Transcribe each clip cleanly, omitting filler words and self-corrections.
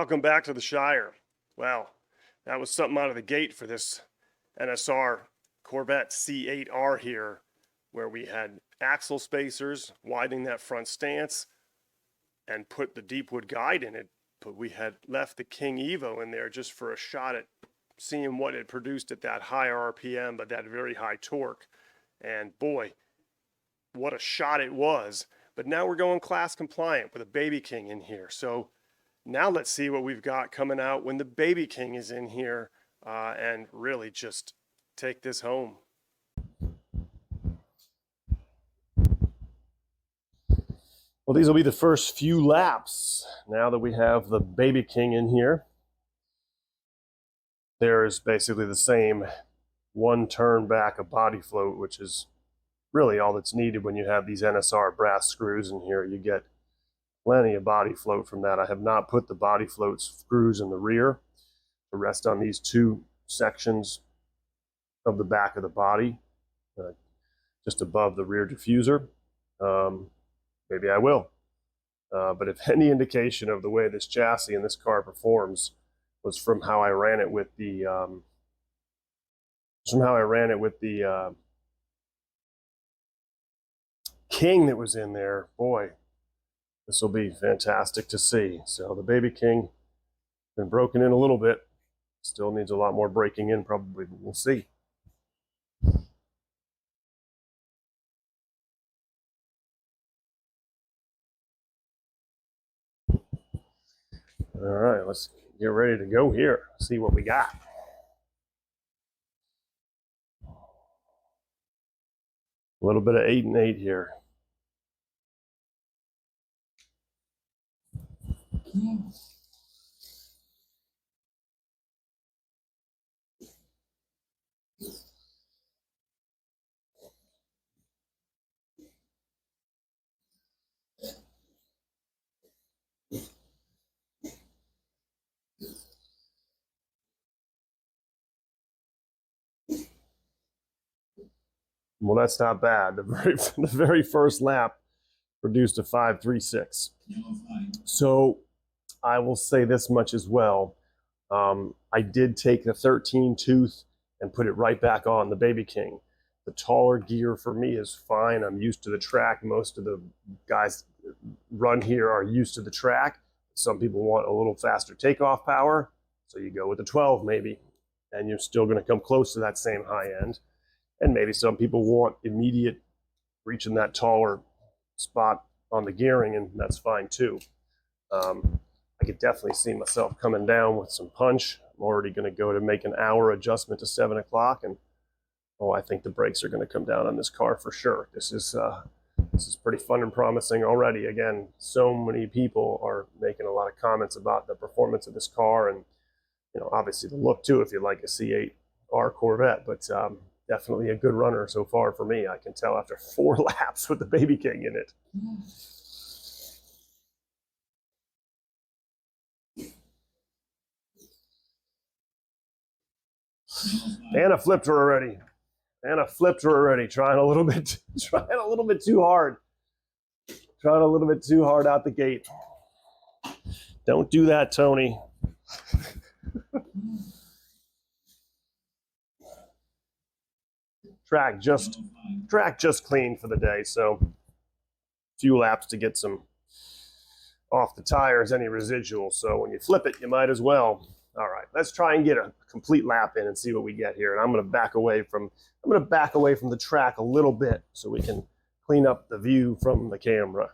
Welcome back to the Shire. Well, that was something out of the gate for this NSR Corvette C8.R here, where we had axle spacers, widening that front stance, and put the Deepwood guide in it. But we had left the King Evo in there just for a shot at seeing what it produced at that high RPM, but that very high torque. And boy, what a shot it was. But now we're going class compliant with a Baby King in here. So now let's see what we've got coming out when the Baby King is in here and really just take this home. Well, these will be the first few laps now that we have the Baby King in here. There's basically the same one turn back of body float, which is really all that's needed when you have these NSR brass screws in here. You get plenty of body float from that. I have not put the body float screws in the rear to rest on these two sections of the back of the body, just above the rear diffuser. Maybe I will. But if any indication of the way this chassis and this car performs was from how I ran it with the King that was in there, boy, this will be fantastic to see. So the Baby King been broken in a little bit. Still needs a lot more breaking in probably, but we'll see. All right, let's get ready to go here. See what we got. A little bit of 8 and 8 here. Well, that's not bad. The very first lap produced a 5.36. So I will say this much as well. I did take the 13 tooth and put it right back on the Baby King. The taller gear for me is fine. I'm used to the track. Most of the guys run here are used to the track. Some people want a little faster takeoff power, so you go with the 12 maybe, and you're still going to come close to that same high end. And maybe some people want immediate reaching that taller spot on the gearing, and that's fine too. I could definitely see myself coming down with some punch. I'm already going to go to make an hour adjustment to 7 o'clock, and I think the brakes are going to come down on this car for sure. This is pretty fun and promising already. Again, so many people are making a lot of comments about the performance of this car, and obviously the look too if you like a C8.R Corvette, but definitely a good runner so far for me. I can tell after 4 laps with the Baby King in it. Anna flipped her already. Trying a little bit too hard. Trying a little bit too hard out the gate. Don't do that, Tony. Track just clean for the day, so a few laps to get some off the tires, any residual. So when you flip it, you might as well. All right, let's try and get a complete lap in and see what we get here. And I'm going to back away from the track a little bit so we can clean up the view from the camera.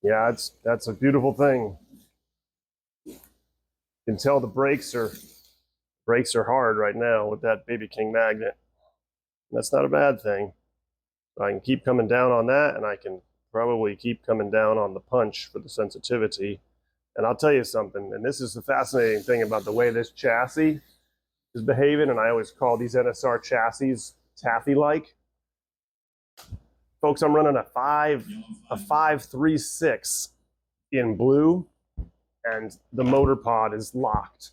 Yeah, that's a beautiful thing. You can tell the brakes are hard right now with that Baby King magnet. And that's not a bad thing. I can keep coming down on that, and I can probably keep coming down on the punch for the sensitivity. And I'll tell you something, and this is the fascinating thing about the way this chassis is behaving, and I always call these NSR chassis taffy-like. Folks, I'm running a 5.36 in blue, and the motor pod is locked.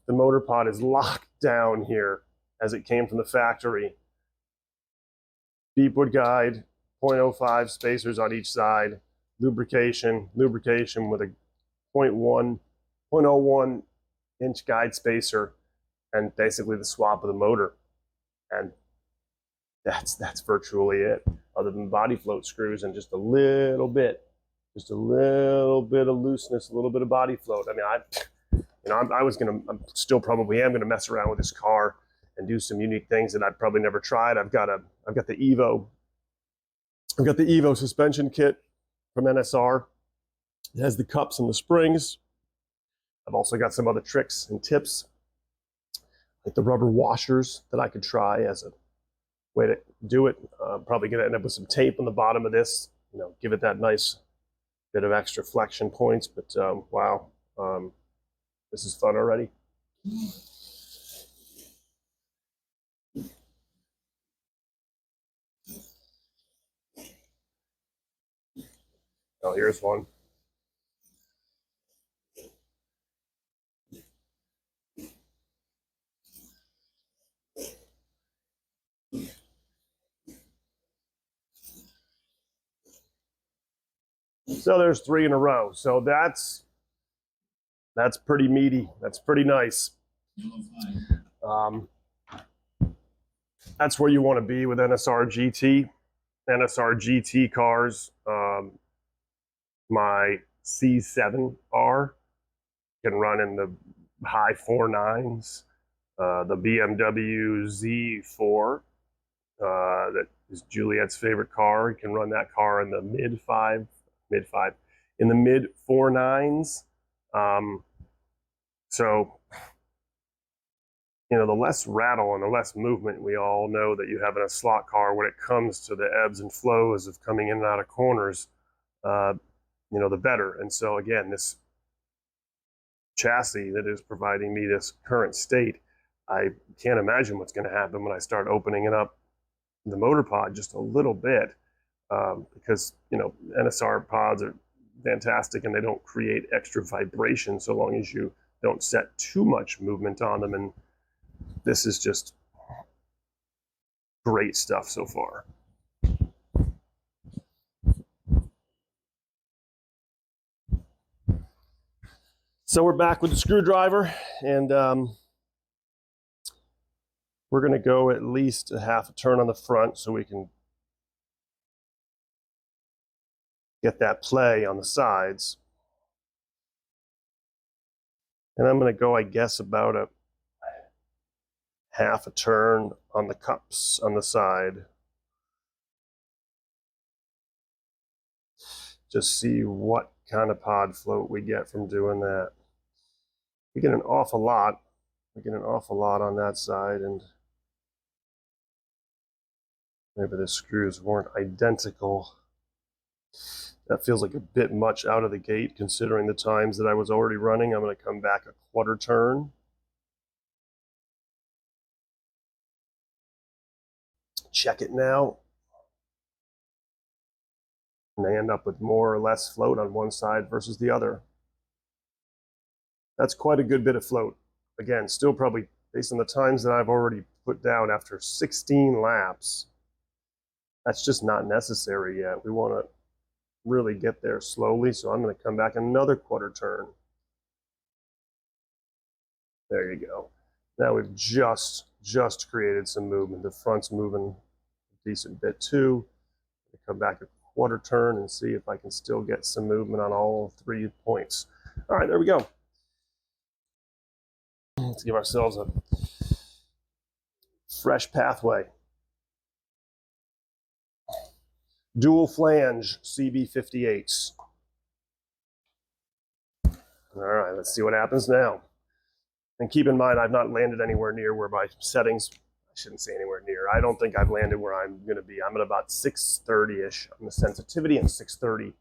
The motor pod is locked down here as it came from the factory. Deepwood guide, 0.05 spacers on each side, lubrication with a 0.01 inch guide spacer, and basically the swap of the motor. And that's virtually it, other than body float screws and just a little bit of looseness, a little bit of body float. I mean, I'm still probably am gonna mess around with this car and do some unique things that I've probably never tried. I've got the Evo suspension kit from NSR. It has the cups and the springs. I've also got some other tricks and tips, like the rubber washers that I could try as a way to do it. Probably gonna end up with some tape on the bottom of this, give it that nice bit of extra flexion points. But wow, this is fun already. Oh, here's one. So there's 3 in a row. So that's pretty meaty. That's pretty nice. That's where you want to be with NSR GT. NSR GT cars. My C8.R can run in the high 4.9s. The BMW Z4, that is Juliet's favorite car, can run that car in the mid 4.9s. So, the less rattle and the less movement we all know that you have in a slot car when it comes to the ebbs and flows of coming in and out of corners, the better. And so again, this chassis that is providing me this current state, I can't imagine what's going to happen when I start opening it up, the motor pod, just a little bit, because NSR pods are fantastic and they don't create extra vibration so long as you don't set too much movement on them. And this is just great stuff so far. So we're back with the screwdriver, and we're going to go at least a half a turn on the front so we can get that play on the sides. And I'm going to go, I guess, about a half a turn on the cups on the side. Just see what kind of pod float we get from doing that. We get an awful lot. We get an awful lot on that side, and maybe the screws weren't identical. That feels like a bit much out of the gate considering the times that I was already running. I'm going to come back a quarter turn. Check it now. And I end up with more or less float on one side versus the other. That's quite a good bit of float. Again, still probably based on the times that I've already put down after 16 laps. That's just not necessary yet. We want to really get there slowly, so I'm going to come back another quarter turn. There you go. Now we've just created some movement. The front's moving a decent bit too. Come back a quarter turn and see if I can still get some movement on all 3 points. All right, there we go. Let's give ourselves a fresh pathway. Dual flange CB58s. All right, let's see what happens now. And keep in mind, I've not landed anywhere near where my settings, I shouldn't say anywhere near. I don't think I've landed where I'm going to be. I'm at about 630-ish on the sensitivity and 630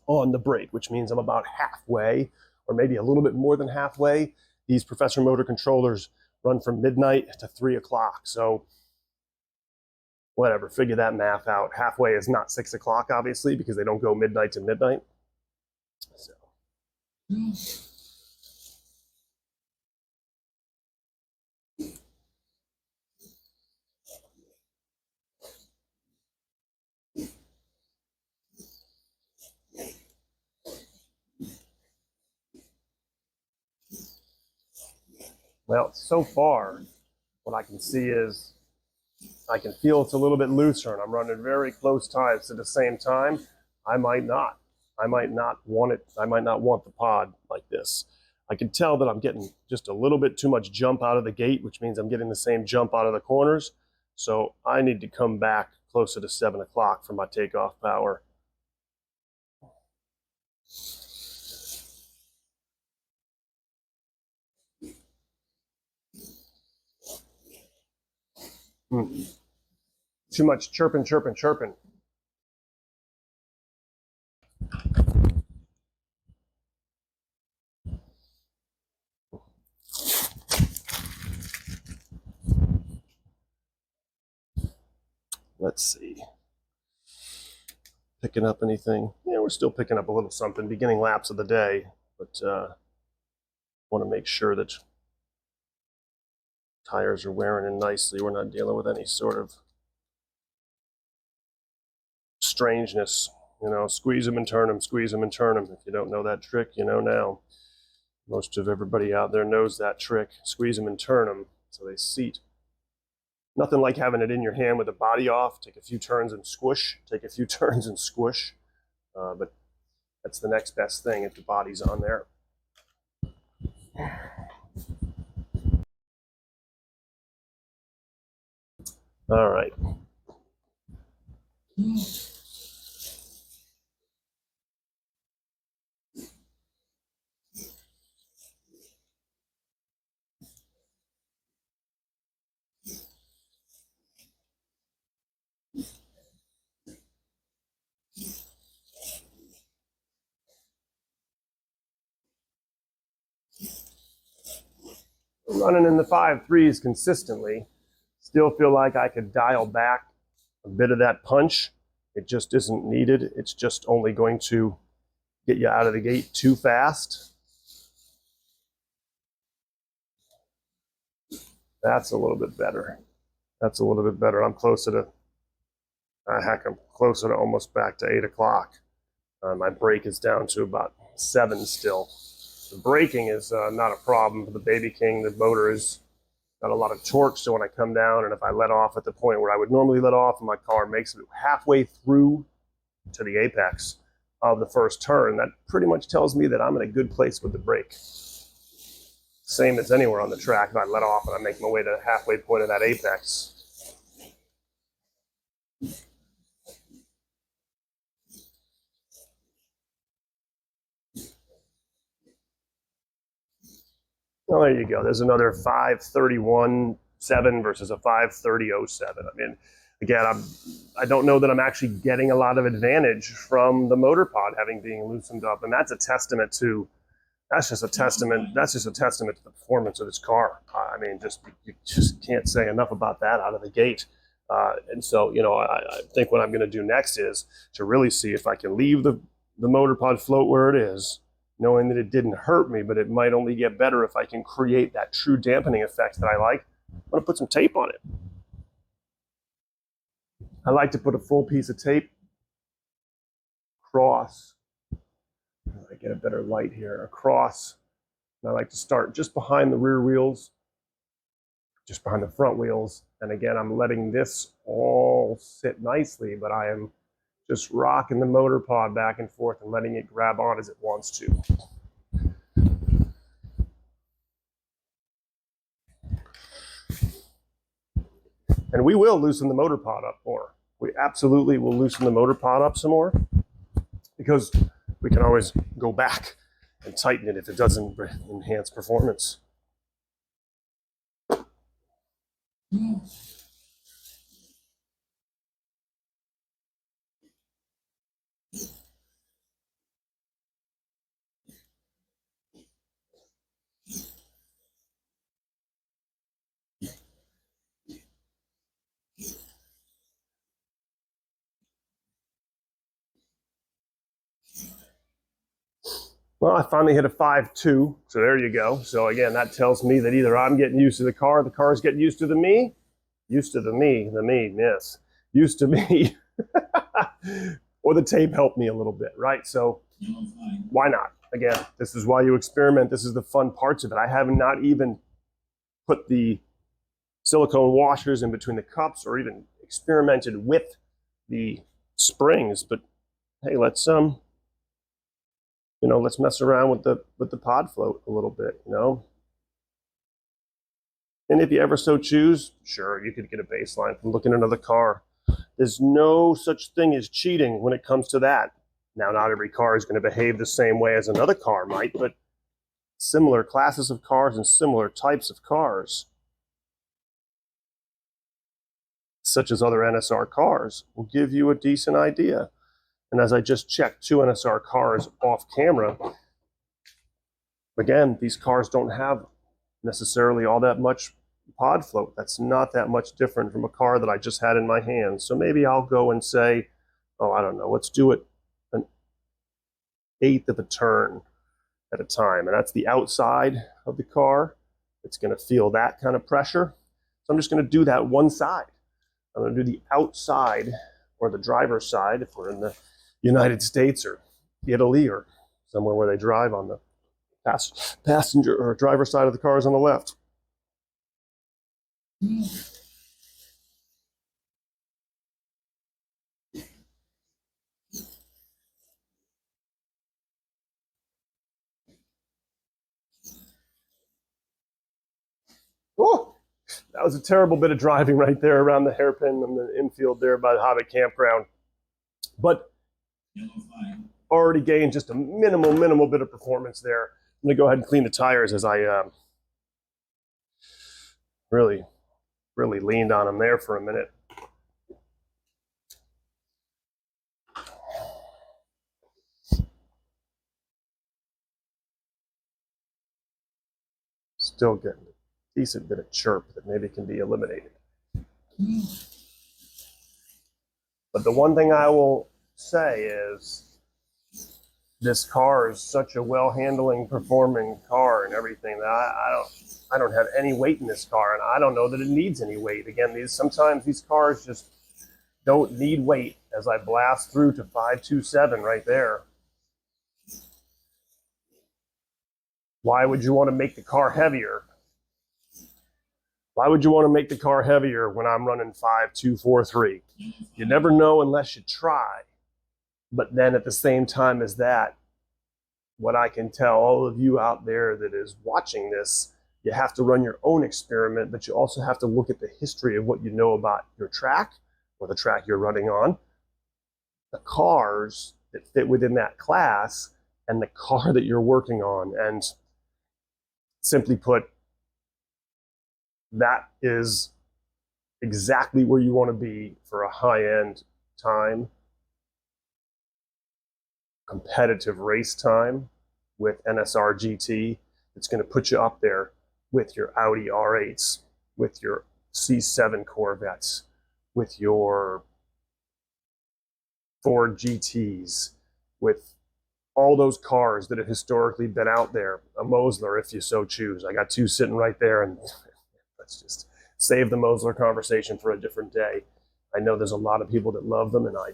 on the brake, which means I'm about halfway, or maybe a little bit more than halfway. These Professor Motor controllers run from midnight to 3 o'clock. So whatever, figure that math out. Halfway is not 6 o'clock, obviously, because they don't go midnight to midnight. So. Well, so far, what I can see is I can feel it's a little bit looser, and I'm running very close ties. At the same time, I might not. I might not want it. I might not want the pod like this. I can tell that I'm getting just a little bit too much jump out of the gate, which means I'm getting the same jump out of the corners. So I need to come back closer to 7 o'clock for my takeoff power. Too much chirping, chirping, chirping. Let's see. Picking up anything? Yeah, we're still picking up a little something. Beginning laps of the day, but want to make sure that tires are wearing in nicely. We're not dealing with any sort of strangeness. You know, squeeze them and turn them, squeeze them and turn them. If you don't know that trick, you know now. Most of everybody out there knows that trick. Squeeze them and turn them so they seat. Nothing like having it in your hand with the body off. Take a few turns and squish. Take a few turns and squish. But that's the next best thing if the body's on there. All right. Running in the 5.3s consistently. Still feel like I could dial back a bit of that punch. It just isn't needed. It's just only going to get you out of the gate too fast. That's a little bit better. That's a little bit better. I'm closer to, heck, I'm closer to almost back to 8 o'clock. My brake is down to about 7 still. The braking is not a problem for the Baby King. The motor is got a lot of torque, so when I come down and if I let off at the point where I would normally let off and my car makes it halfway through to the apex of the first turn, that pretty much tells me that I'm in a good place with the brake. Same as anywhere on the track. If I let off and I make my way to the halfway point of that apex, well, there you go. There's another 5:31.7 versus a 5:30.07. I mean, again, I don't know that I'm actually getting a lot of advantage from the motor pod having being loosened up, and that's a testament to. That's just a testament. That's just a testament to the performance of this car. I mean, you just can't say enough about that out of the gate. And so, you know, I think what I'm going to do next is to really see if I can leave the motor pod float where it is, knowing that it didn't hurt me, but it might only get better if I can create that true dampening effect that I like. I'm going to put some tape on it. I like to put a full piece of tape across. I get a better light here, across. And I like to start just behind the rear wheels, just behind the front wheels. And again, I'm letting this all sit nicely, but I am just rocking the motor pod back and forth and letting it grab on as it wants to. And we will loosen the motor pod up more. We absolutely will loosen the motor pod up some more because we can always go back and tighten it if it doesn't enhance performance. Well, I finally hit a 5.2, so there you go. So again, that tells me that either I'm getting used to the car's getting used to me, used to yes, used to me, or the tape helped me a little bit, right? So why not? Again, this is why you experiment. This is the fun parts of it. I have not even put the silicone washers in between the cups or even experimented with the springs, but hey, let's let's mess around with the pod float a little bit, And if you ever so choose, sure, you could get a baseline from looking at another car. There's no such thing as cheating when it comes to that. Now, not every car is going to behave the same way as another car might, but similar classes of cars and similar types of cars, such as other NSR cars, will give you a decent idea. And as I just checked 2 NSR cars off camera, again, these cars don't have necessarily all that much pod float. That's not that much different from a car that I just had in my hands. So maybe I'll go and say, oh, I don't know, let's do it an 1/8 of a turn at a time. And that's the outside of the car. It's going to feel that kind of pressure. So I'm just going to do that one side. I'm going to do the outside, or the driver's side if we're in the United States or Italy or somewhere where they drive on the passenger or driver's side of the cars on the left. Oh, that was a terrible bit of driving right there around the hairpin on the infield there by the Hobbit campground. But already gained just a minimal bit of performance there. I'm going to go ahead and clean the tires as I really leaned on them there for a minute. Still getting a decent bit of chirp that maybe can be eliminated. But the one thing I will say is this car is such a well-handling, performing car and everything that I don't have any weight in this car, and I don't know that it needs any weight. Again, sometimes these cars just don't need weight as I blast through to 5.27 right there. Why would you want to make the car heavier? Why would you want to make the car heavier when I'm running 5.243? You never know unless you try. But then at the same time as that, what I can tell all of you out there that is watching this, you have to run your own experiment, but you also have to look at the history of what you know about your track or the track you're running on, the cars that fit within that class, and the car that you're working on. And simply put, that is exactly where you want to be for a high-end time, competitive race time with NSR GT. It's going to put you up there with your Audi R8s, with your C7 Corvettes, with your Ford GTs, with all those cars that have historically been out there. A Mosler, if you so choose. I got 2 sitting right there, and let's just save the Mosler conversation for a different day. I know there's a lot of people that love them, and I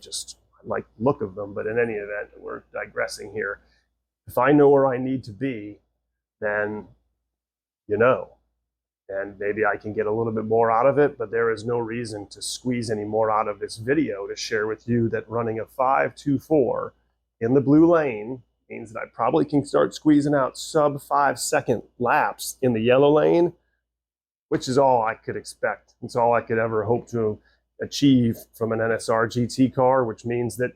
like the look of them, but in any event, we're digressing here. If I know where I need to be, then and maybe I can get a little bit more out of it, but there is no reason to squeeze any more out of this video to share with you that running a 5.24 in the blue lane means that I probably can start squeezing out sub 5-second laps in the yellow lane, which is all I could expect. It's all I could ever hope to achieve from an NSR GT car, which means that,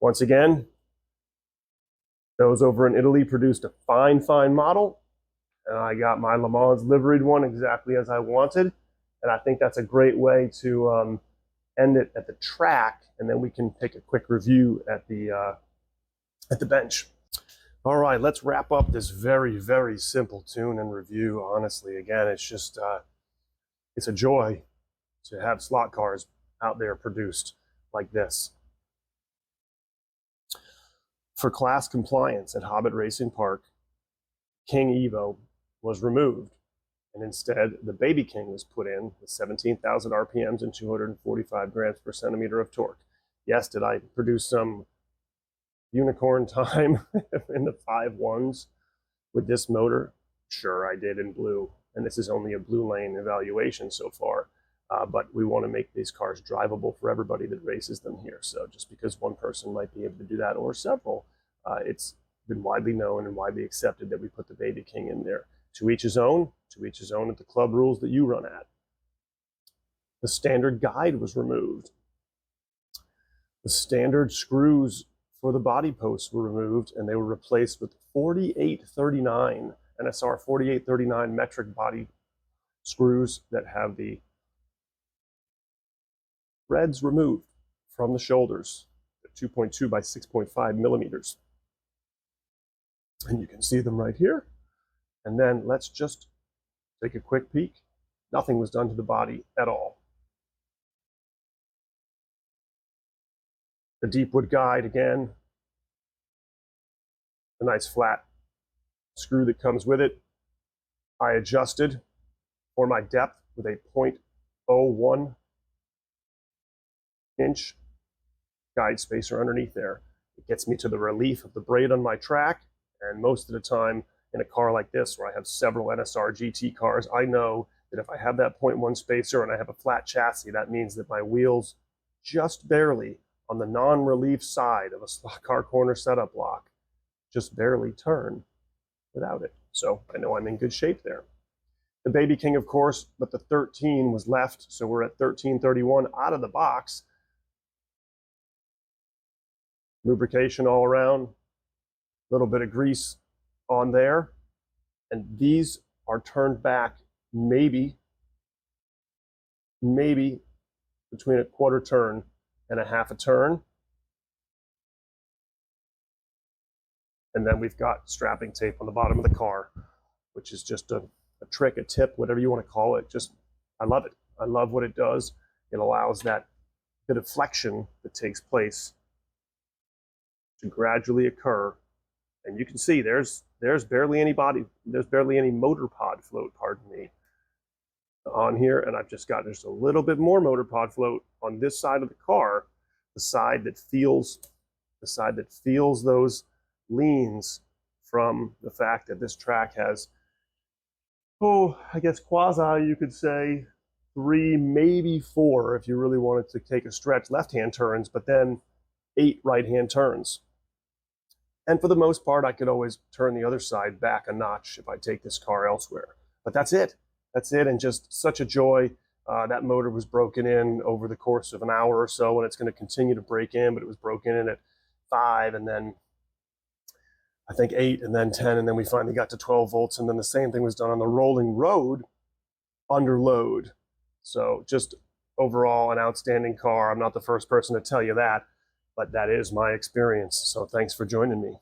once again, those over in Italy produced a fine model, and I got my Le Mans liveried one exactly as I wanted. And I think that's a great way to end it at the track, and then we can take a quick review at the bench. All right, let's wrap up this very simple tune and review. Honestly, again, it's just it's a joy to have slot cars out there produced like this. for class compliance at Hobbit Racing Park, King Evo was removed, and instead the Baby King was put in with 17,000 RPMs and 245 grams per centimeter of torque. Yes, did I produce some unicorn time in the 5.1s with this motor? Sure, I did in blue, and this is only a blue lane evaluation so far. But we want to make these cars drivable for everybody that races them here. So just because one person might be able to do that, or several, it's been widely known and widely accepted that we put the Baby King in there. To each his own at the club rules that you run at. The standard guide was removed. The standard screws for the body posts were removed, and they were replaced with 4839, NSR 4839 metric body screws that have the threads removed from the shoulders at 2.2 by 6.5 millimeters. And you can see them right here. And then let's just take a quick peek. Nothing was done to the body at all. The Deepwood guide, again, a nice flat screw that comes with it. I adjusted for my depth with a 0.01 inch guide spacer underneath there. It gets me to the relief of the braid on my track, and most of the time in a car like this where I have several NSR GT cars, I know that if I have that 0.1 spacer and I have a flat chassis, that means that my wheels just barely on the non-relief side of a slot car corner setup block just barely turn without it. So I know I'm in good shape there. The Baby King, of course, but the 13 was left, so we're at 1331 out of the box. Lubrication all around, a little bit of grease on there, and these are turned back maybe between a quarter turn and a half a turn. And then we've got strapping tape on the bottom of the car, which is just a trick, a tip, whatever you want to call it. Just, I love it. I love what it does. It allows that bit of flexion that takes place to gradually occur. And you can see there's barely any motor pod float, pardon me, on here. And I've just got just a little bit more motor pod float on this side of the car, the side that feels those leans from the fact that this track has, I guess quasi, you could say 3, maybe 4, if you really wanted to take a stretch, left-hand turns, but then 8 right-hand turns. And for the most part, I could always turn the other side back a notch if I take this car elsewhere. But that's it. That's it, and just such a joy. That motor was broken in over the course of an hour or so, and it's going to continue to break in, but it was broken in at 5, and then I think 8, and then 10, and then we finally got to 12 volts, and then the same thing was done on the rolling road under load. So just overall an outstanding car. I'm not the first person to tell you that, but that is my experience. So thanks for joining me.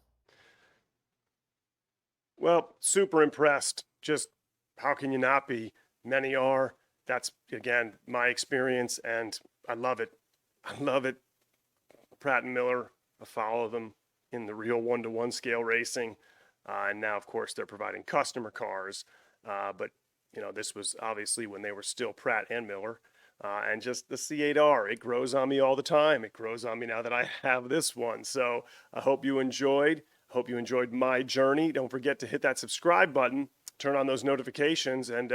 Well, super impressed. Just how can you not be? Many are. That's, again, my experience, and I love it. I love it. Pratt & Miller, I follow them in the real one-to-one scale racing. And now, of course, they're providing customer cars. But, you know, this was obviously when they were still Pratt and Miller. And just the C8.R, it grows on me all the time. It grows on me now that I have this one. So I hope you enjoyed. Hope you enjoyed my journey. Don't forget to hit that subscribe button, turn on those notifications, and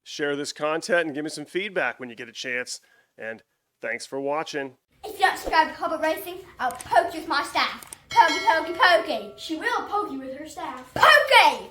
share this content and give me some feedback when you get a chance. And thanks for watching. If you don't subscribe to Hobbit Racing, I'll poke you with my staff. Pokey, pokey, pokey. She will poke you with her staff. Pokey!